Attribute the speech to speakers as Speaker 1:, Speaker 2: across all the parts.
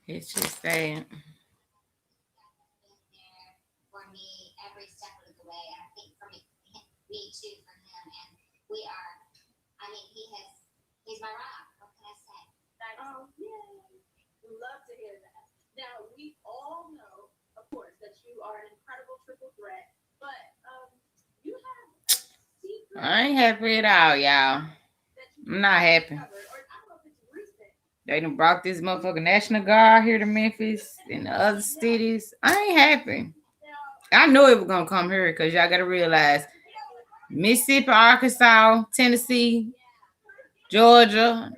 Speaker 1: It's just saying.
Speaker 2: For me every step of the way. I think for me too, for him. And we are, I mean, he's my rock. What can I say?
Speaker 3: Oh, yay. We love to hear that. Now, we all know, of course, that you are an incredible triple threat, but you have a secret
Speaker 1: I ain't happy at all, y'all.
Speaker 3: that you
Speaker 1: I'm
Speaker 3: just
Speaker 1: not happy.
Speaker 3: discovered, or I don't know if it's recent.
Speaker 1: They done brought this motherfucking National Guard here to Memphis and the other cities. I ain't happy.
Speaker 3: Now,
Speaker 1: I knew it was gonna come here because y'all gotta realize Mississippi, Arkansas, Tennessee, Georgia,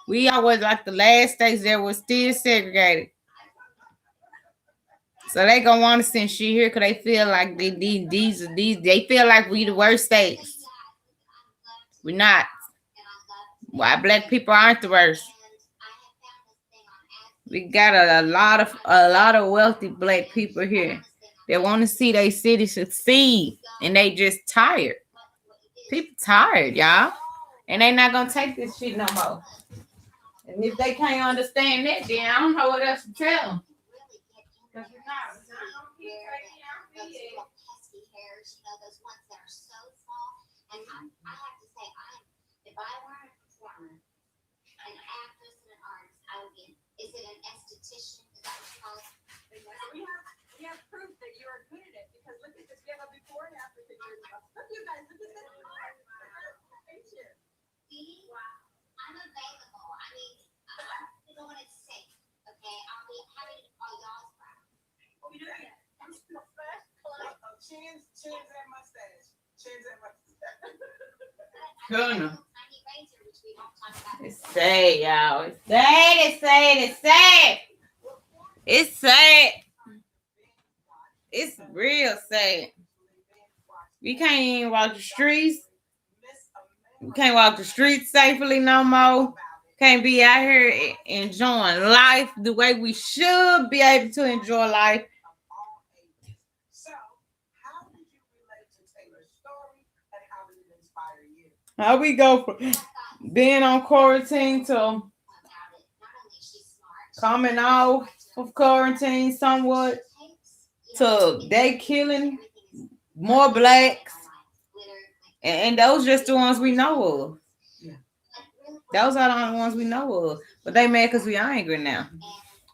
Speaker 1: we always like the last states that was still segregated. So they gonna want to send shit here because they feel like these they feel like we the worst states. We're not. Why black people aren't the worst? We got a lot of wealthy black people here that want to see their city succeed, and they just tired. People tired, y'all, and they not gonna take this shit no more. And if they can't understand that, then I don't know what else to tell them. Cause we're not gonna keep taking our
Speaker 2: Those
Speaker 1: BS.
Speaker 2: little pesky hairs, those ones that are so small. And I have to say, if I weren't a performer, an actress and an artist, I would be. Is it an esthetician? Is that what you call it?
Speaker 3: We have proof that you are good at it because look at this. We have a before and after pictures. Look, you guys, look at this.
Speaker 2: See? Wow. I'm available. I mean, when it's safe, okay? I'll be happy to all y'all's proud.
Speaker 3: Oh, you do that.
Speaker 4: Chins and mustache. Chins and mustache.
Speaker 1: Gonna.
Speaker 2: Tiny razor, which we don't talk about.
Speaker 1: It's sad, y'all. It's sad. It's sad. It's sad. It's sad. It's real sad. We can't even walk the streets. We can't walk the streets safely no more. Can't be out here enjoying life the way we should be able to enjoy life.
Speaker 4: So, how did you relate to Taylor's story and how did it inspire you?
Speaker 1: How we go from being on quarantine to
Speaker 2: Not only she's smart,
Speaker 1: coming off of quarantine somewhat to they killing more blacks, and those just the ones we know of. Those are the only ones we know of. But they mad because we angry now.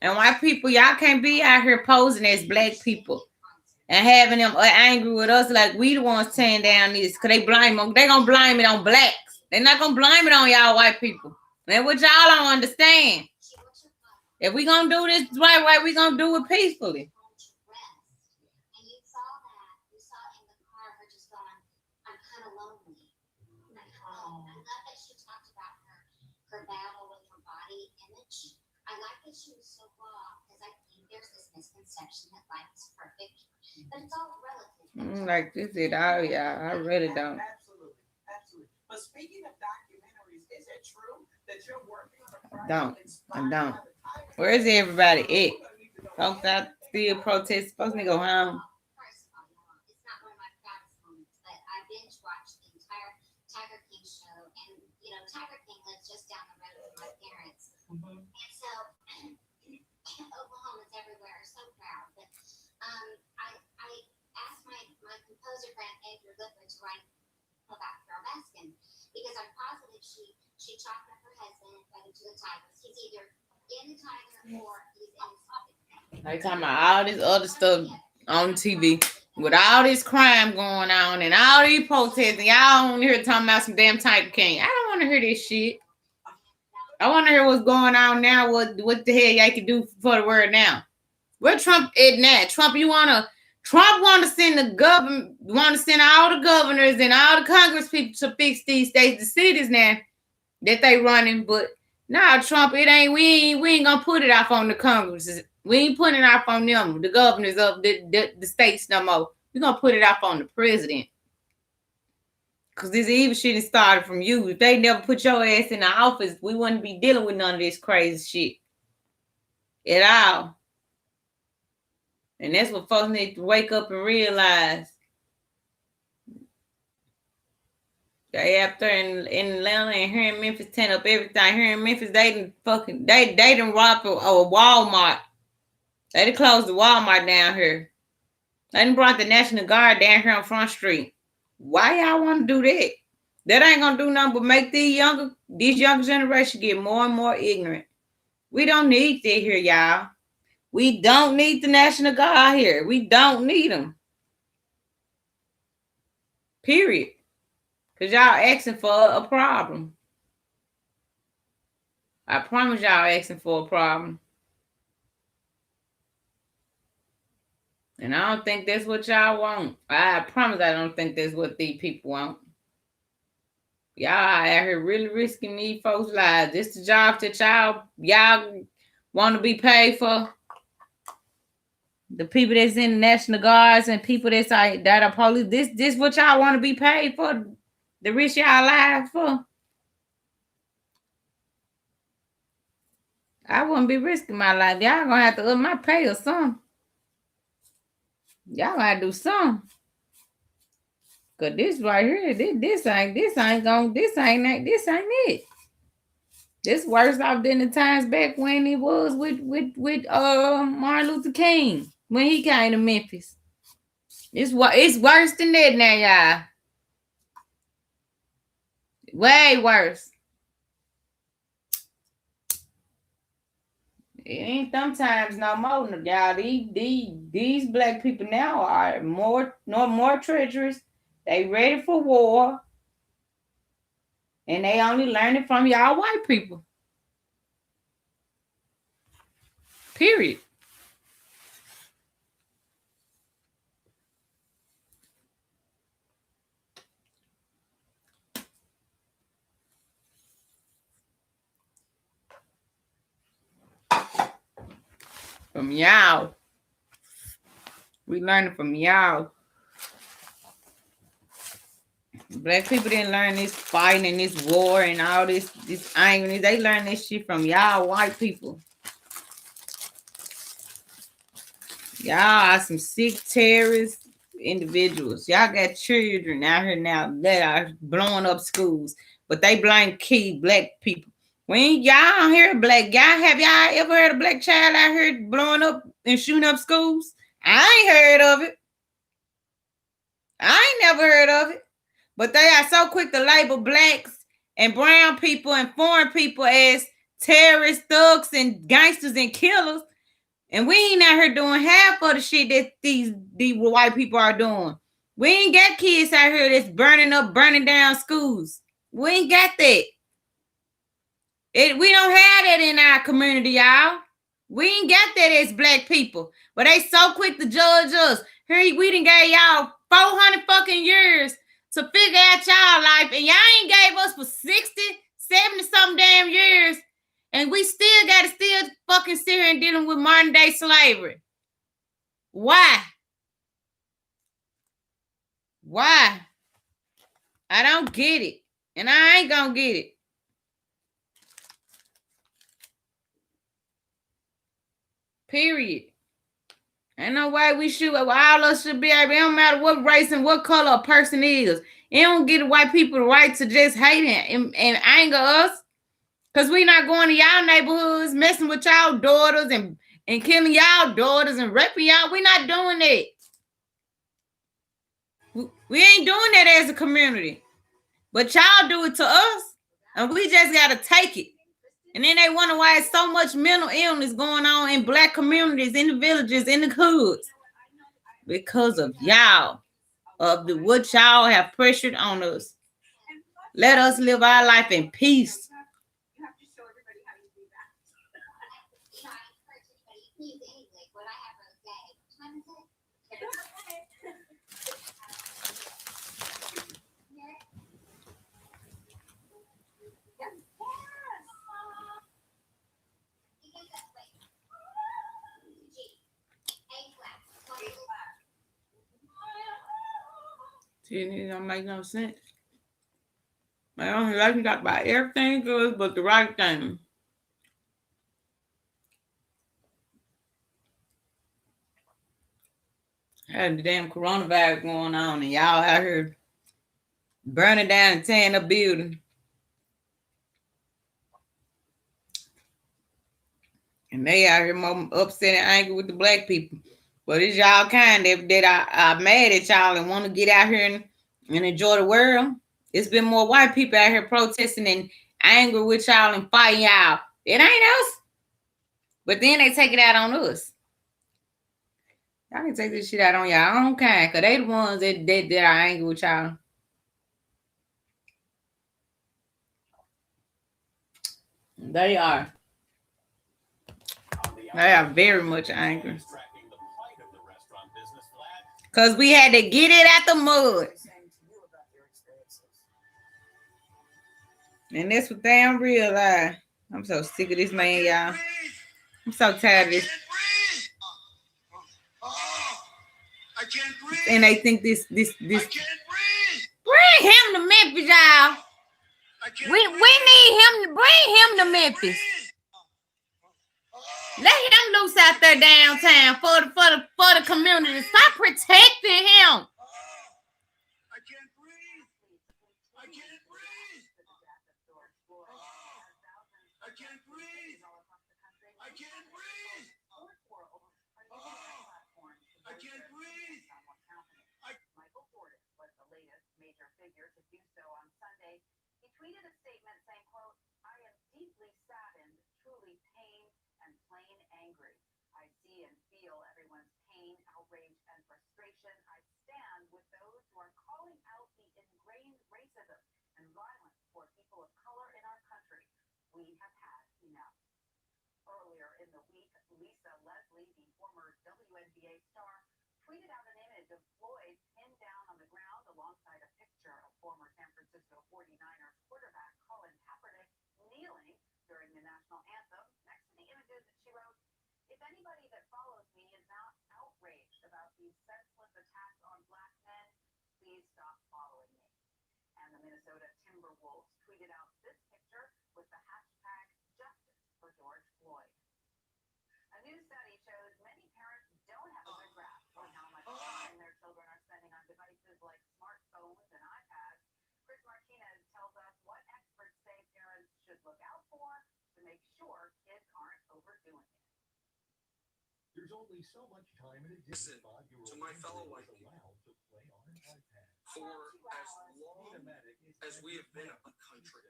Speaker 1: And white people, y'all can't be out here posing as black people and having them angry with us like we the ones tearing down this. Because they blame them. They going to blame it on blacks. They're not going to blame it on y'all white people. And what y'all don't understand. If we going to do this right way, we going to do it peacefully.
Speaker 2: And you saw that. You saw in the car her just going, I'm kind of lonely. I love that she talked about her battle with her body image. I like that she was so raw because I think there's this misconception that life is perfect, but it's all relative.
Speaker 1: Like this is all y'all. I really don't.
Speaker 4: Absolutely. Absolutely. But speaking of documentaries, is it true that you're working on a project
Speaker 1: Don't. I
Speaker 4: inspired
Speaker 1: don't.
Speaker 4: by the Tiger
Speaker 1: Where's
Speaker 4: King?
Speaker 1: everybody at?
Speaker 4: We're gonna need to know
Speaker 1: Folks
Speaker 4: that.
Speaker 1: out still protesting. Supposed to go home.
Speaker 2: First of all, it's not one of my proudest moments, but I binge watched the entire Tiger King show, and Tiger King lives just down the road from my parents, and so Oklahoma's everywhere. So proud, but I asked my composer friend Andrew Lippert to write about Carol Baskin because I'm positive she chalked up her husband and fed him to the tigers. He's either in the tiger or he's in the
Speaker 1: They talking about all this other stuff on TV with all this crime going on and all these protests, and y'all want to hear talking about some damn Tiger King. I don't want to hear this shit. I want to hear what's going on now. What the hell y'all can do for the world now? Where Trump is now? Trump want to send the government, want to send all the governors and all the Congress people to fix these states, the cities now that they running. But nah, Trump, we ain't gonna put it off on the Congress. We ain't putting it off on them, the governors of the states no more. We gonna put it off on the president. Cause this evil shit is started from you. If they never put your ass in the office, we wouldn't be dealing with none of this crazy shit at all. And that's what folks need to wake up and realize. They up there in Atlanta and here in Memphis, ten up everything. Here in Memphis, they done robbed a Walmart. They done closed the Walmart down here. They done brought the National Guard down here on Front Street. Why y'all want to do that? That ain't gonna do nothing but make these younger generation get more and more ignorant. We don't need that here, y'all. We don't need the National Guard here. We don't need them. Period. Because y'all asking for a problem. I promise y'all asking for a problem. And I don't think that's what y'all want. I promise I don't think that's what these people want. Y'all out here really risking these folks' lives. This the job that y'all want to be paid for. The people that's in the National Guards and people that are police. This what y'all want to be paid for. The risk y'all lives for. I wouldn't be risking my life. Y'all gonna have to up my pay or something. Y'all gotta do something. Cause this right here, this ain't it. This worse off than the times back when it was with Martin Luther King when he came to Memphis. It's worse than that now, y'all. Way worse. It ain't them times no more, y'all. These black people now are more treacherous. They ready for war. And they only learning from y'all white people. Period. From y'all. We learning from y'all. Black people didn't learn this fighting and this war and all this angry. They learned this shit from y'all white people. Y'all are some sick terrorist individuals. Y'all got children out here now that are blowing up schools, but they blame key black people. When y'all don't hear black, have y'all ever heard a black child out here blowing up and shooting up schools? I ain't heard of it. I ain't never heard of it. But they are so quick to label blacks and brown people and foreign people as terrorists, thugs, and gangsters and killers. And we ain't out here doing half of the shit that these white people are doing. We ain't got kids out here that's burning down schools. We ain't got that. We don't have that in our community, y'all. We ain't got that as black people. But they so quick to judge us. Here we done gave y'all 400 fucking years to figure out y'all life, and y'all ain't gave us for 60, 70 something damn years, and we still gotta fucking sit here and dealing with modern day slavery. Why? I don't get it, and I ain't gonna get it. Period. Ain't no way we should. All us should be able. It don't matter what race and what color a person is. It don't give white people the right to just hate and anger us. Because we not going to y'all neighborhoods, messing with y'all daughters and killing y'all daughters and raping y'all. We not doing that. We ain't doing that as a community. But y'all do it to us. And we just got to take it. And then they wonder why it's so much mental illness going on in black communities, in the villages, in the hoods. Because of y'all. Of what y'all have pressured on us. Let us live our life in peace.
Speaker 3: You have to show everybody how you do that.
Speaker 2: You know, I encourage anybody to use English. What I have to say. What time is it?
Speaker 1: See, it don't make no sense. I don't like you got about everything good but the right thing. Had the damn coronavirus going on and y'all out here burning down and tearing up building. And they out here more upset and angry with the black people. But it's y'all kind that are mad at y'all and want to get out here and enjoy the world. It's been more white people out here protesting and angry with y'all and fighting y'all. It ain't us. But then they take it out on us. Y'all can take this shit out on y'all own kind, because they the ones that are angry with y'all. They are. They are very much angry. Because we had to get it out the mud. And that's what they don't realize. I'm so sick of this man, y'all. I'm so tired of this.
Speaker 5: I can't breathe.
Speaker 1: And they think this.
Speaker 5: I can't breathe.
Speaker 1: Bring him to Memphis, y'all. We need him to bring him to Memphis. Let him loose out there downtown for the community. Stop protecting him.
Speaker 5: I can't breathe. I can't breathe. I can't breathe. I can't breathe. I can't breathe.
Speaker 6: Michael Portis was the latest major figure to do so on Sunday. He tweeted a statement saying, quote, "I am deeply saddened, truly pained, and plain angry. I see and feel everyone's pain, outrage, and frustration. I stand with those who are calling out the ingrained racism and violence for people of color in our country. We have had enough." Earlier in the week, Lisa Leslie, the former WNBA star, tweeted out an image of Floyd pinned down on the ground alongside a picture of former San Francisco 49ers quarterback Colin Kaepernick kneeling during the national anthem. Next to the images, she wrote, "If anybody that follows me is not outraged about these senseless attacks on black men, please stop following me." And the Minnesota Timberwolves tweeted out this picture with the hashtag Justice for George Floyd. A new study shows many parents don't have a good grasp on how much time their children are spending on devices like smartphones and iPads. Chris Martinez tells us what experts say parents should look out for to make sure kids aren't overdoing it.
Speaker 7: There's only so much time in a day.
Speaker 5: Listen to my fellow white people. For as long as we have been a country,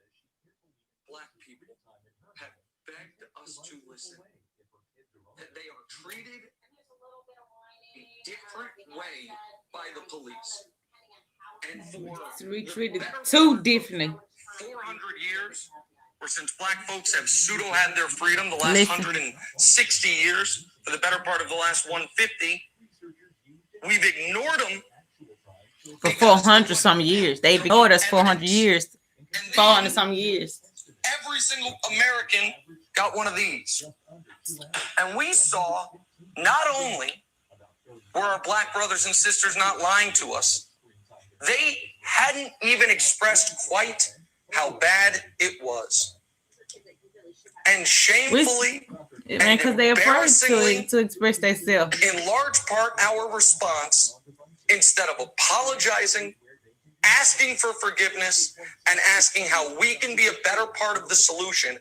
Speaker 5: black people have begged us to listen. That they are treated a different way by the police. And for
Speaker 1: We treated too differently.
Speaker 5: 400 years, or since black folks have pseudo had their freedom, the last
Speaker 1: Listen.
Speaker 5: 160 years, for the better part of the last 150, we've ignored them.
Speaker 1: For 400 some years. They've ignored us 400 years. 400 some years.
Speaker 5: Every single American got one of these. And we saw not only were our black brothers and sisters not lying to us, they hadn't even expressed quite how bad it was. And shamefully,
Speaker 1: Because they're afraid to express themselves.
Speaker 5: in large part, our response, instead of apologizing, asking for forgiveness, and asking how we can be a better part of the solution,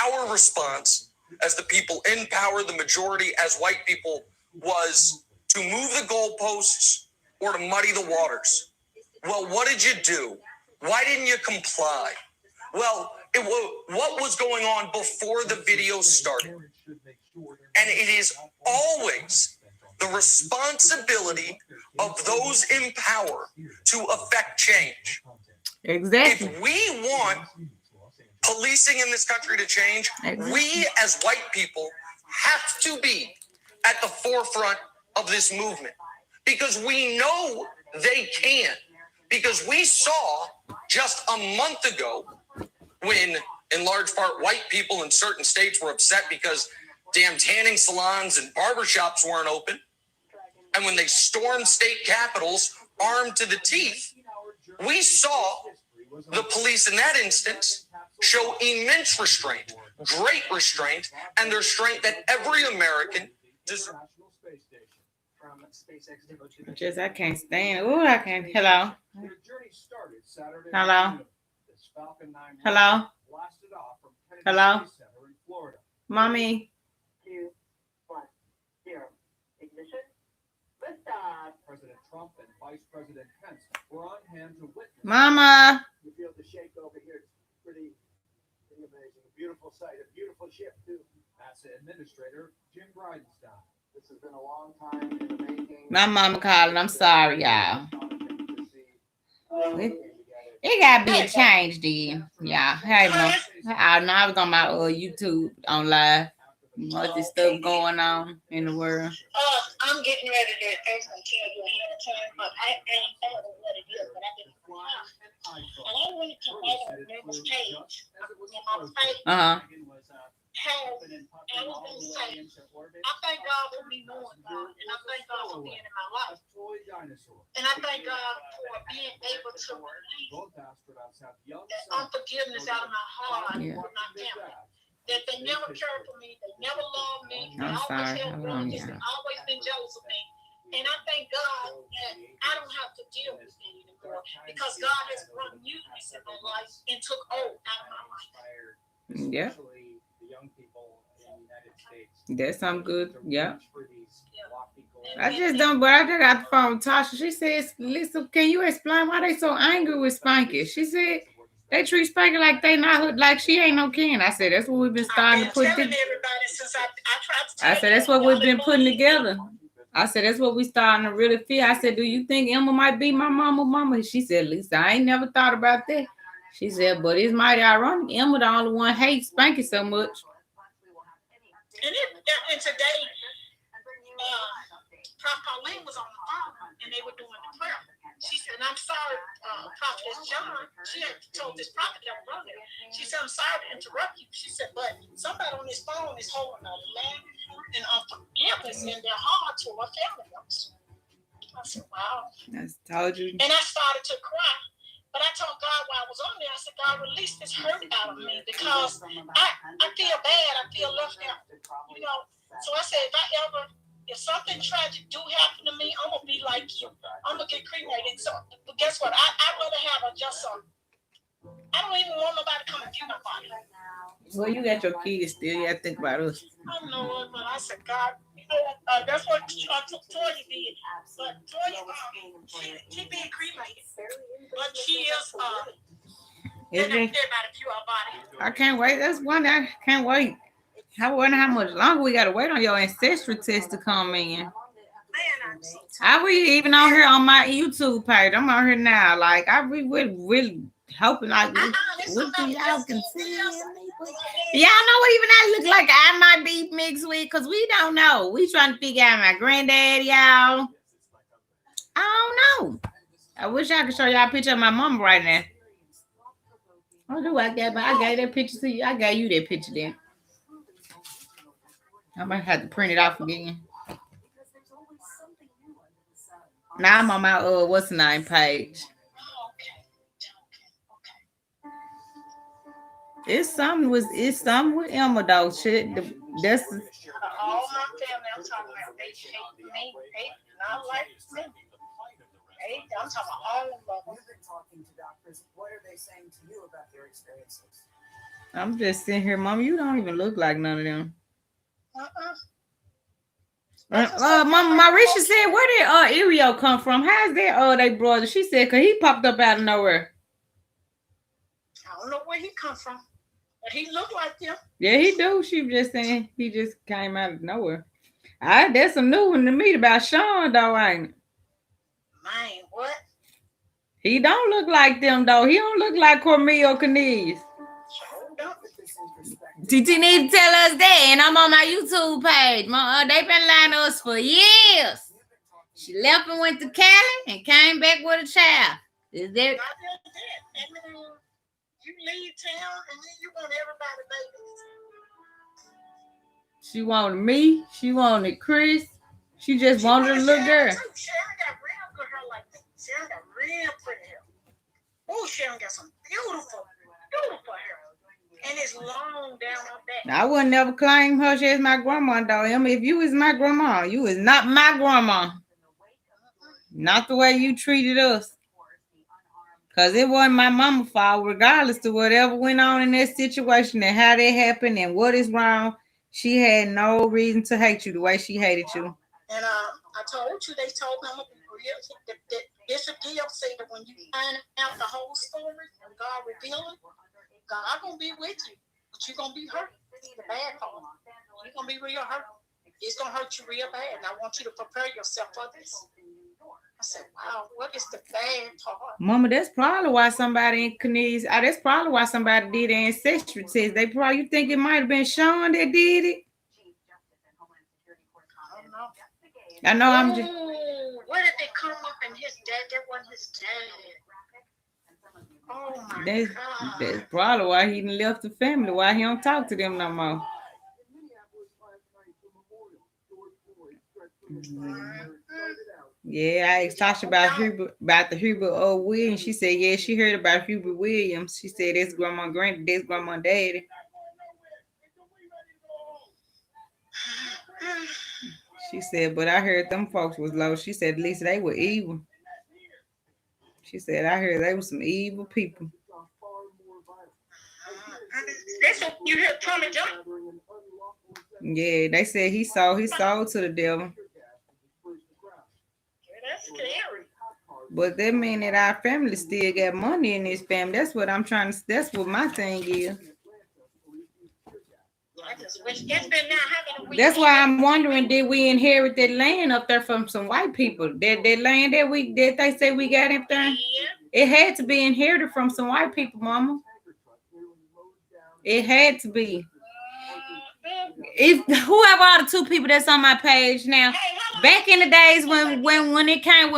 Speaker 5: our response as the people in power, the majority as white people, was to move the goalposts or to muddy the waters. Well, what did you do? Why didn't you comply? Well, what was going on before the video started? And it is always the responsibility of those in power to affect change.
Speaker 1: Exactly.
Speaker 5: If we want policing in this country to change, we as white people have to be at the forefront of this movement, because we know they can. Because we saw just a month ago when, in large part, white people in certain states were upset because damn tanning salons and barbershops weren't open. And when they stormed state capitals armed to the teeth, we saw the police in that instance show immense restraint, great restraint, and the restraint that every American deserves.
Speaker 8: from SpaceX to go to the
Speaker 1: Just I can't stand. Oh, I can't. Hello.
Speaker 7: The journey started Saturday
Speaker 1: Hello?
Speaker 7: afternoon. This Falcon 9
Speaker 1: Hello?
Speaker 7: blasted off from Kennedy
Speaker 1: Hello?
Speaker 7: Space Center in Florida.
Speaker 1: Mommy.
Speaker 6: 2, 1, 0. Ignition. Liftoff.
Speaker 7: President Trump and Vice President Pence were on hand to witness.
Speaker 1: Mama.
Speaker 4: You feel the shake over here. It's pretty amazing. A beautiful sight. A beautiful ship, too.
Speaker 7: NASA Administrator Jim Bridenstine.
Speaker 4: This has been a long time in the making.
Speaker 1: My mama calling. I'm sorry, y'all. It gotta be a change, then. Yeah. Hey, Mom. I know I was on my YouTube on live. What this stuff going on in the world.
Speaker 2: I'm getting ready to actually tell you ahead of time, but I ain't thought of what it is, but I've been and I wanted to make a next page on my face.
Speaker 1: Uh-huh.
Speaker 2: How I was gonna say, I thank God for me knowing God, and I thank God for being in my life,
Speaker 7: Toy dinosaur.
Speaker 2: and I thank God for being able to release
Speaker 7: Both astronauts have young
Speaker 2: that
Speaker 7: sons.
Speaker 2: unforgiveness out of my heart
Speaker 1: Yeah.
Speaker 2: for my family. That they never cared for me, they never loved me, they
Speaker 1: I'm
Speaker 2: always
Speaker 1: sorry.
Speaker 2: held
Speaker 1: Hold on,
Speaker 2: grudges, they
Speaker 1: y'all.
Speaker 2: always been jealous of me. And I thank God that I don't have to deal with it anymore because God has brought newness in my life and took old out of my life.
Speaker 1: Yeah.
Speaker 8: Especially the young people in the United States.
Speaker 1: That's something good.
Speaker 8: To
Speaker 1: Yeah.
Speaker 8: reach for these lofty goals.
Speaker 1: I just don't, but I just got the phone with Tasha. She says, Lisa, can you explain why they so angry with Spanky? She said they treat Spanky like they not like she ain't no kin. I said that's what we've been starting to
Speaker 2: I've
Speaker 1: put
Speaker 2: been telling
Speaker 1: together.
Speaker 2: everybody since I tried to
Speaker 1: I
Speaker 2: tell
Speaker 1: said
Speaker 2: you,
Speaker 1: that's what
Speaker 2: y'all
Speaker 1: we've been
Speaker 2: didn't
Speaker 1: putting
Speaker 2: believe me.
Speaker 1: together. I said that's what we starting to really feel. I said, do you think Emma might be my mama? She said, Lisa, I ain't never thought about that. She said, but it's mighty ironic. Emma the only one hates Spanky so much.
Speaker 2: And today, Prof. Pauline was on the phone and they were doing the prayer. She said, I'm sorry, Prophet John. She had told this prophet that was on there. She said, I'm sorry to interrupt you. She said, but somebody on this phone is holding a land and unforgiveness in their heart toward family members. I said, wow.
Speaker 1: I told you.
Speaker 2: And I started to cry. But I told God while I was on there, I said, God, release this hurt out of me because I feel bad. I feel left out. You know, so I said, if something tragic do happen to me, I'm going to be like you. I'm going to get cremated. So, but guess what? I'd rather have I don't even want nobody to come and view my body.
Speaker 1: Well, you got your kids still. You got to think about us.
Speaker 2: I know it, but I said, God, that's what Toya did. But Toya, she being cremated. But she is, everybody view our body.
Speaker 1: I can't wait. That's one I can't wait. I wonder how much longer we got to wait on your ancestry test to come in.
Speaker 2: Man, I'm so
Speaker 1: I really even on here on my YouTube page. I'm on here now. Like I really hoping like what do y'all can see. Y'all know even I look like I might be mixed with because we don't know. We trying to figure out my granddad, y'all. I don't know. I wish I could show y'all a picture of my mom right now. What do I get? But I gave that picture to you. I gave you that picture then. I might have to print it off again. Now I'm on my what's the name page. It's something with Emma though. Shit, that's
Speaker 2: all my family. I'm talking about they hate me. They not like me. I'm talking about all of them.
Speaker 4: You've been talking to doctors. What are they saying to you about their experiences?
Speaker 1: I'm just sitting here, Mom. You don't even look like none of them. Mama Marisha said, where did Irio come from? How's that they brother? She said, cause he popped up out of nowhere.
Speaker 2: I don't know where he come from, but he looked like him.
Speaker 1: Yeah, he do. She was just saying he just came out of nowhere. That's some new one to me about Sean though, ain't it?
Speaker 2: Man, what?
Speaker 1: He don't look like them though. He don't look like Cornel Cornelius. TT need to tell us that, and I'm on my YouTube page. They've been lying to us for years. She left and went to Cali and came back with a child. Is that?
Speaker 2: You leave town and then you want everybody babies.
Speaker 1: She wanted me. She wanted Chris. She just wanted a little girl.
Speaker 2: Sharon got real good hair like that. Sharon got real pretty hair. Oh, Sharon got some beautiful hair.
Speaker 9: And it's long down her back.
Speaker 1: I would never claim her as my grandma, though. If you was my grandma, you was not my grandma. Not the way you treated us. Because it wasn't my mama's fault, regardless to whatever went on in that situation and how that happened and what is wrong. She had no reason to hate you the way she hated you.
Speaker 9: And I told you, they told me I'm going to be real. Bishop Gill said that when you find out the whole story and God reveal it, God going to be with you. But you're going to be hurt. The bad part. You're going to be real hurt. It's going to hurt you real bad. And I want you to prepare yourself for this. I said, wow, what is the bad part?
Speaker 1: Mama, that's probably why somebody in Canese, that's probably why somebody did an ancestry test. They probably, you think it might have been Sean that did it? I know I'm just.
Speaker 9: Where did they come up and his dad? That wasn't his dad. Oh my God.
Speaker 1: That's probably why he left the family. Why he don't talk to them no more. Yeah, I asked Tasha about the Hubert Williams. She said, yeah, she heard about Hubert Williams. She said that's grandma daddy. She said, but I heard them folks was low. She said, at least they were evil. She said, I heard they were some evil people.
Speaker 9: That's what you heard Tommy John.
Speaker 1: Yeah, they said he sold to the devil.
Speaker 9: That's scary.
Speaker 1: But that mean that our family still got money in this family. That's what I'm trying to. That's what my thing is.
Speaker 9: I just wish it's been now having a
Speaker 1: That's why I'm wondering, did we inherit that land up there from some white people? That land that they say we got up there?
Speaker 9: Yeah.
Speaker 1: It had to be inherited from some white people, Mama. It had to be. If whoever are the two people that's on my page now, back in the days when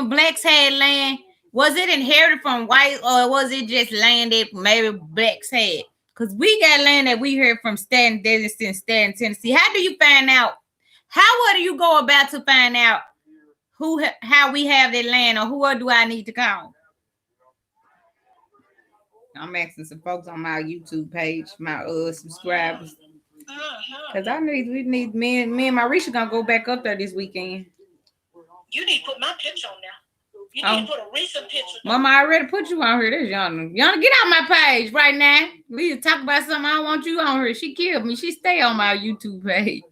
Speaker 1: blacks had land, was it inherited from white or was it just land that maybe blacks had? Because we got land that we heard from Stanton, Tennessee. How do you find out? How do you go about to find out how we have that land, or who do I need to call? I'm asking some folks on my YouTube page, my subscribers. Because we need me and Marisha gonna go back up there this weekend.
Speaker 9: You need to put my picture on there. You need to put a recent picture.
Speaker 1: Mama, I already put you on here. This Yana. Yana, get out my page right now. We need to talk about something. I don't want you on here. She killed me. She stay on my YouTube page.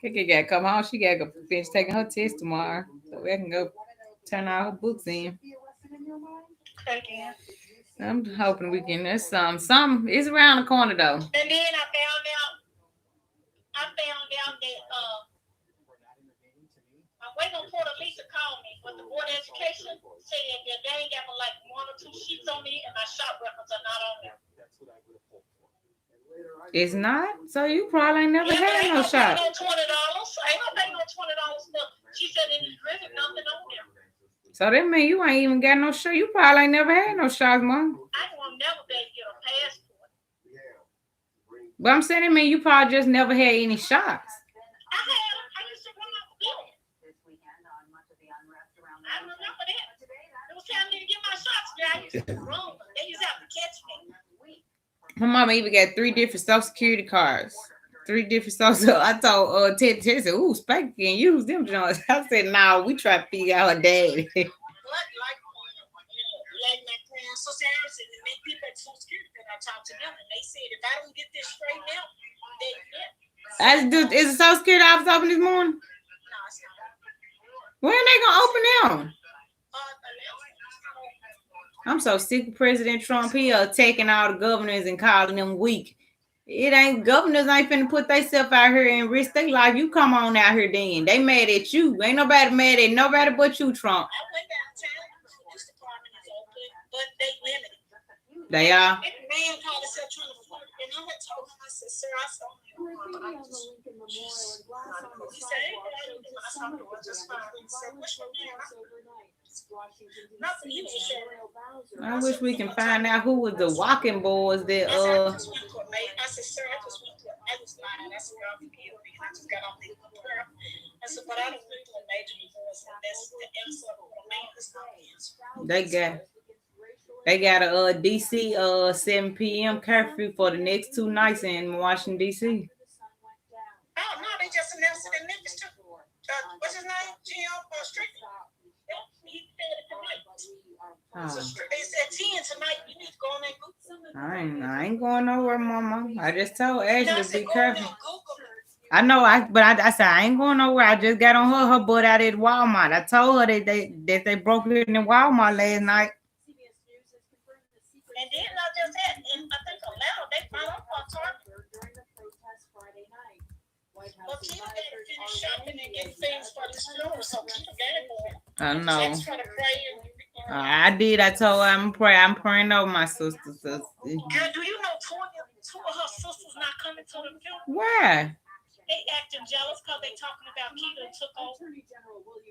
Speaker 1: Kiki gotta come home. She gotta go finish taking her test tomorrow. So we can go turn all her books in. I'm hoping we can. There's some. It's around the corner though.
Speaker 9: And then I found out that I'm waiting on Port Lisa call me, but the Board of Education said that they ain't got but like 1 or 2 sheets on me, and my shop records are not on there.
Speaker 1: It's not. So you probably ain't never had no shop.
Speaker 9: I ain't gonna pay no $20. She said in the Griffin, nothing on there.
Speaker 1: So that means you ain't even got no shot. You probably ain't never had no shots, Mom.
Speaker 9: I will never be able to get a passport.
Speaker 1: But I'm saying it mean you probably just never had any shots.
Speaker 9: I used to run out the building. I remember that. It was time to get my shots. I used to run. They used to have to catch me.
Speaker 1: My mama even got 3 different Social Security cards. 3 different social. I told Ted said, "Ooh, Spike can use them joints." I said, "Nah, we try to figure out her daddy."
Speaker 9: Like my friend, so Harrison, and many people at Social Security that I talked to them, and they said if I don't get this straightened out, they get.
Speaker 1: Is the Social Security office open this morning?
Speaker 9: No, it's not.
Speaker 1: When are they gonna open them? I'm so sick of President Trump. He attacking all the governors and calling them weak. Governors ain't finna put themselves out here and risk their life. You come on out here then. They mad at you. Ain't nobody mad at nobody but you, Trump.
Speaker 9: I went downtown. The police department is open, but they limited.
Speaker 1: They are.
Speaker 9: And the man called himself trying to flirt, and I had told him, I said, "Sir, I saw him." He said, "Hey, I saw him. It was just fine." He said, "What's your name?" Nothing. He was just saying.
Speaker 1: I wish we can find out who was the walking boys that
Speaker 9: I said, "Sir, I just went to I was lying." I said, "Y'all forgive me. I just got off the prayer." I said, "But I don't went to a major divorce, and that's the answer for a man is not answer."
Speaker 1: they got. They got a DC 7 p.m. curfew for the next 2 nights in Washington D.C.
Speaker 9: Oh, no, they just announced it in Memphis too. What's his name? Jim Strickland. He said it tonight. So it's at 10 tonight. You need to go on and Google.
Speaker 1: I ain't going nowhere, Mama. I just told Ashley to be
Speaker 9: Go on
Speaker 1: careful.
Speaker 9: and Google it.
Speaker 1: I know, I said I ain't going nowhere. I just got on her butt out at Walmart. I told her that they broke it in Walmart last night.
Speaker 9: And then not just that, in I think Atlanta, they found out for Target.
Speaker 3: During the protest Friday night, White
Speaker 9: Well,
Speaker 3: House
Speaker 9: Keita got to finish shopping and get things for the store, so Keita got it for him.
Speaker 1: I know.
Speaker 9: Just try to pray
Speaker 1: I did. I told her I'm praying over my sister.
Speaker 9: Girl, do you know two of her sisters not coming to the funeral?
Speaker 1: Why?
Speaker 9: They acting jealous because they talking about Keita took over.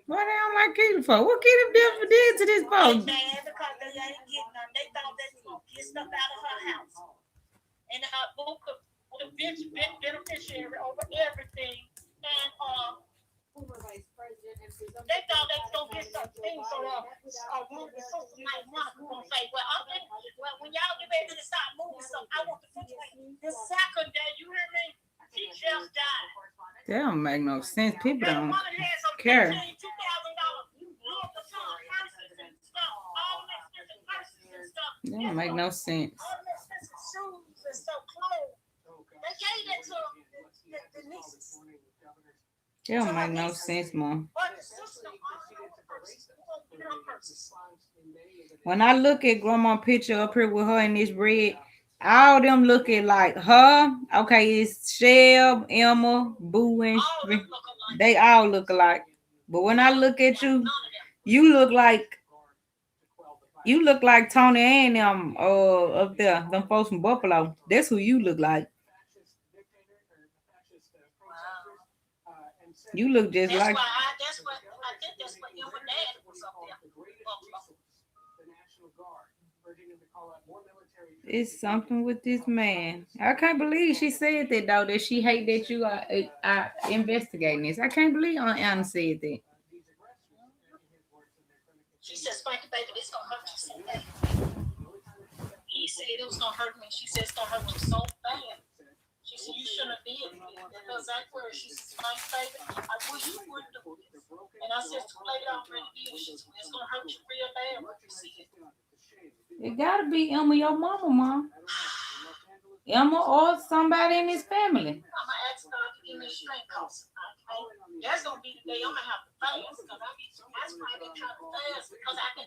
Speaker 1: What the hell am I Keita for? What Keita did to this
Speaker 9: They
Speaker 1: boat?
Speaker 9: mad because they ain't getting none. They thought they was gonna get stuff out of her house. And her book of the beneficiary over everything. And
Speaker 3: former Vice President and presumptive
Speaker 9: they thought they was gonna get some things. So woman so nice Monica gonna say, well, when y'all get ready to start moving stuff, I want the situation. The second day, you hear me? She just died.
Speaker 1: That don't make no sense. People
Speaker 9: And the
Speaker 1: don't
Speaker 9: woman had some
Speaker 1: care.
Speaker 9: $2,000 Louis Vuitton purses and stuff, all the expensive purses and stuff.
Speaker 1: That don't make no sense.
Speaker 9: All the expensive shoes and stuff, clothes. They gave that to the nieces.
Speaker 1: That don't make no sense, Mom.
Speaker 9: But the sister, all the purses. Give her purses.
Speaker 1: When I look at Grandma picture up here with her in this red, all them looking like her. Okay, it's Shell, Emma, Boo, and
Speaker 9: All of them look alike.
Speaker 1: they all look alike. But when I look at you, you look like Tony and them up there, them folks from Buffalo. That's who you look like. You look just
Speaker 9: That's
Speaker 1: like.
Speaker 9: why I think that's what Emma dad was up there.
Speaker 1: It's something with this man. I can't believe she said that though. That she hate that you are investigating this. I can't believe Aunt Anna said that.
Speaker 9: She said, Spanky baby, this gonna hurt you so bad. He said it was gonna hurt me. She said it's gonna hurt you so bad. She said you shouldn't have did it. That was that word. She said, Spanky baby, I wish you wouldn't do this. And I said, too late already did. She said, it's gonna hurt you real bad when you see it.
Speaker 1: It gotta be Emma, your mama, Mom. Emma or somebody in his family.
Speaker 9: I'm gonna ask God to give me strength, cause that's gonna be the day I'm gonna have to fast. Cause that's why I've been trying to fast because I've been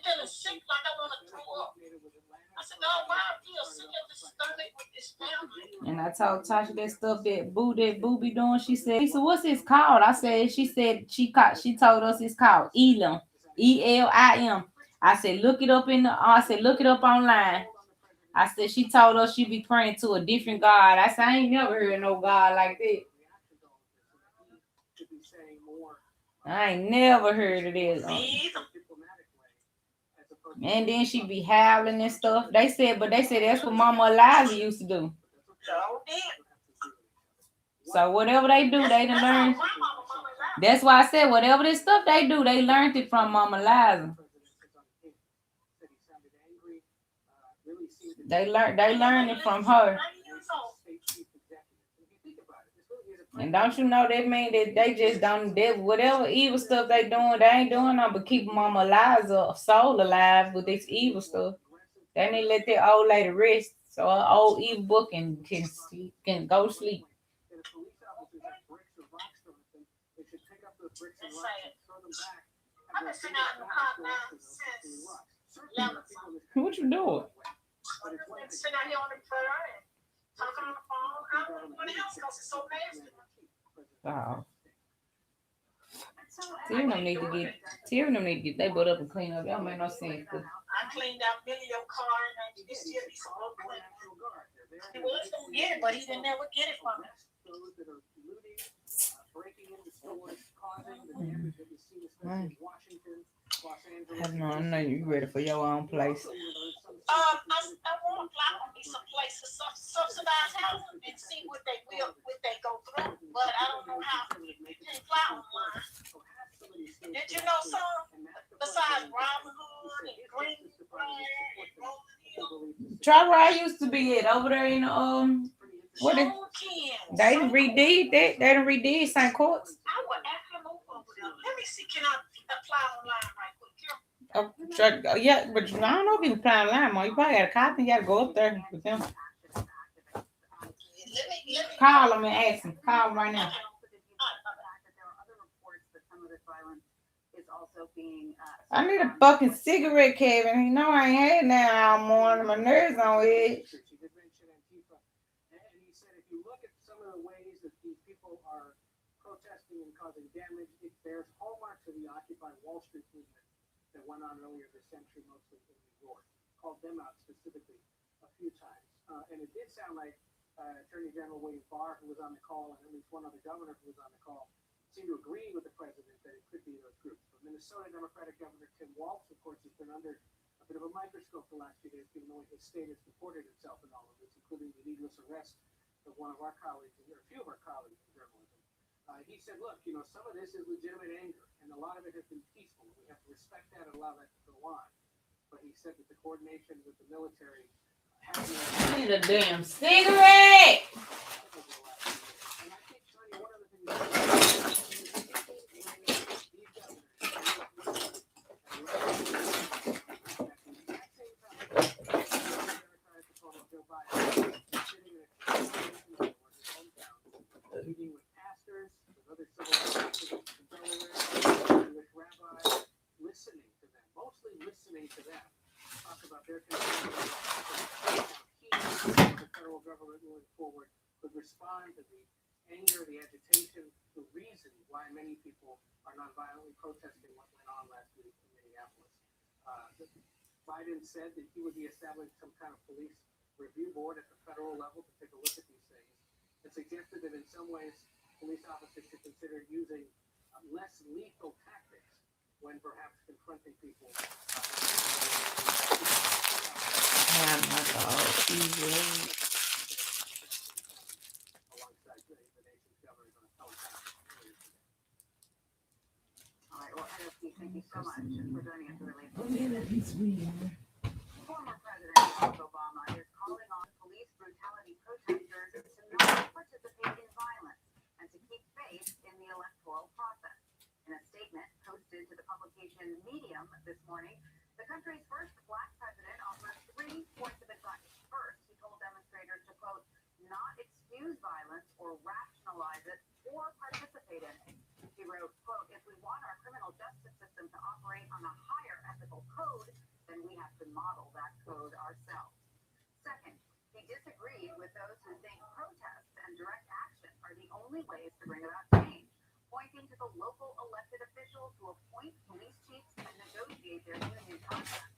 Speaker 9: feeling sick like I want to throw up. I said, God, why I feel sick at the stomach with this family?
Speaker 1: And I told Tasha that stuff that Boo be doing. She said, so what's it called? She told us it's called Elim. Elim. I said, look it up online. I said, she told us she be praying to a different God. I said, I ain't never heard no God like that. I ain't never heard of this. And then she be howling and stuff. They said that's what Mama Eliza used to do. So whatever they do, they done learn. That's why I said whatever this stuff they do, they learned it from Mama Eliza. They learned it from her. And don't you know that mean that they just don't, whatever evil stuff they doing, they ain't doing nothing but keep Mama Eliza soul alive with this evil stuff. They need to let that old lady rest so her old evil book can go to sleep.
Speaker 9: I've been sitting out in the car now since 11.
Speaker 1: What you doing?
Speaker 9: Sitting out here on the prayer and talking on the phone. I don't know what else because it's so nasty.
Speaker 1: Oh. Tyrion need to get they butt up and clean up. That don't make no sense.
Speaker 9: I cleaned out Millio's car and it's still be so ugly. He was gonna get it, but he didn't ever get it from me.
Speaker 1: I know you ready for your own place.
Speaker 9: I want to be some places subsidized housing and see what they go through, but I don't know how to fly online. Did you know some besides Robinhood and Green
Speaker 1: Try where I used to be at over there in what is
Speaker 9: Sure can.
Speaker 1: they done redid that? They done redid St. Court's.
Speaker 9: I will ask him over there. Let me see, can I apply online right quick?
Speaker 1: Yeah, but I don't know if you can apply online, man. You probably got a copy. You got to go up there with them.
Speaker 9: Let me
Speaker 1: Call them and ask them. Call them right now. I need a fucking cigarette, Kevin. You know I ain't had that all morning. My nerves on edge.
Speaker 8: She did mention Antifa, and he said if you look at some of the ways that these people are protesting and causing damage, it bears hallmarks of the Occupy Wall Street movement that went on earlier this century, mostly in New York. Called them out specifically a few times, and it did sound like Attorney General William Barr, who was on the call, and at least one other governor who was on the call, seemed to agree with the president that it could be those groups. But Minnesota Democratic Governor Tim Walz, of course, has been under a bit of a microscope the last few days, given the way his state has comported itself in all of this, including the needless arrest of one of our colleagues, or a few of our colleagues in journalism. He said, look, some of this is legitimate anger, and a lot of it has been peaceful. We have to respect that and allow that to go on. But he said that the coordination with the military has
Speaker 1: I need a damn cigarette.
Speaker 8: and I think, Tony, one of the things meeting with pastors, with other civil rights activists in Delaware, Jewish rabbis, listening to them, mostly listening to them, talk about their concerns, how the federal government moving forward could respond to the anger, the agitation, the reason why many people are nonviolently protesting what went on last week in Minneapolis. Biden said that he would be establishing some kind of police review board at the federal level to take a look at these things, and suggested that in some ways police officers should consider using less lethal tactics when perhaps confronting people. Alongside the nation's governors on a teleconference earlier today.
Speaker 6: All right, well, NSP, thank you so much for joining us. Really appreciate it. Former President Barack Obama is calling on police brutality protesters to not participate in violence and to keep faith in the electoral process. In a statement posted to the publication Medium this morning, the country's first Black president offered 3 points of advice. First, he told demonstrators to, quote, not excuse violence or rationalize it or participate in it. He wrote, quote, if we want our criminal justice system to operate on a higher ethical code, then we have to model that code ourselves. Second, he disagreed with those who think protests and direct action are the only ways to bring about change, pointing to the local elected officials who appoint police chiefs and negotiate their union contracts.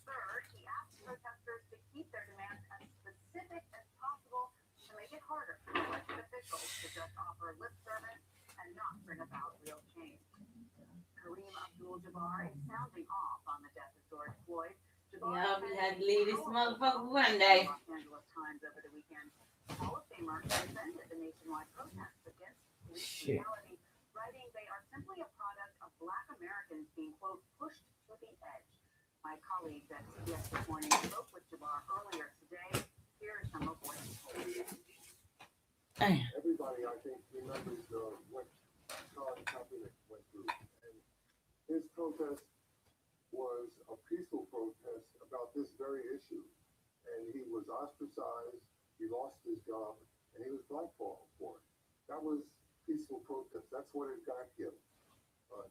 Speaker 6: Third, he asked protesters to keep their demands as specific as possible to make it harder for elected officials to just offer lip service and not bring about real change. Kareem Abdul-Jabbar is sounding off on the death of George Floyd.
Speaker 1: Y'all be had to leave this motherfucker one day.
Speaker 6: Los Angeles Times over the weekend. Hall of Famer defended the nationwide protests against police brutality, writing they are simply a product of Black Americans being, quote, pushed to the edge. My colleagues at CBS This Morning spoke with Jabbar earlier today. Here is some of what he told me.
Speaker 10: Everybody, I think, remembers what Colin Kaepernick went through. And his protest was a peaceful protest about this very issue. And he was ostracized, he lost his job, and he was blackballed for it. That was peaceful protest. That's what it got him.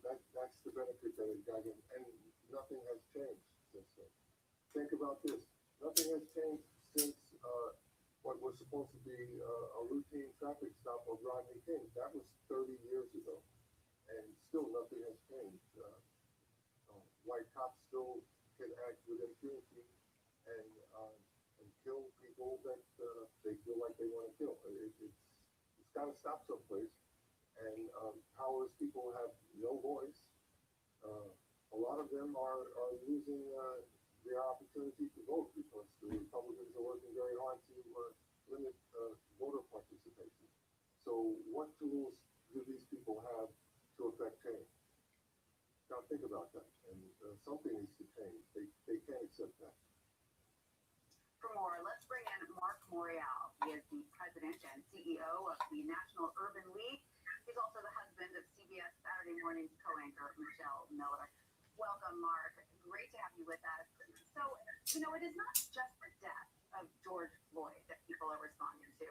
Speaker 10: That's the benefit that it got him. And nothing has changed since then. Think about this. Nothing has changed since what was supposed to be a routine traffic stop of Rodney King. That was 30 years ago. And still nothing has changed. White cops still can act with impunity and kill people that they feel like they want to kill. It's got to stop someplace. And powerless people have no voice. A lot of them are losing their opportunity to vote because the Republicans are working very hard to limit voter participation. So what tools do these people have to affect change? Now think about that. And something needs to change. They can't accept that.
Speaker 6: For more, let's bring in Mark Morial. He is the president and CEO of the National Urban League. He's also the husband of CBS Saturday Morning's co-anchor, Michelle Miller. Welcome, Mark. Great to have you with us. So, it is not just the death of George Floyd that people are responding to.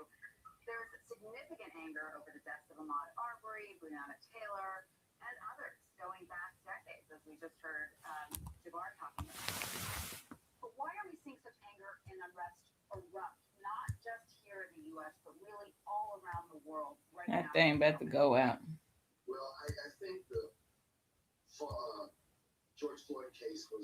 Speaker 6: There's significant anger over the deaths of Ahmaud Arbery, Breonna Taylor, and others going back decades, as we just heard Jabbar talking about. But why are we seeing such anger and unrest erupt, not just here in the U.S., but really all around the world right now?
Speaker 1: That thing about to go out.
Speaker 10: Well, I think the George Floyd case was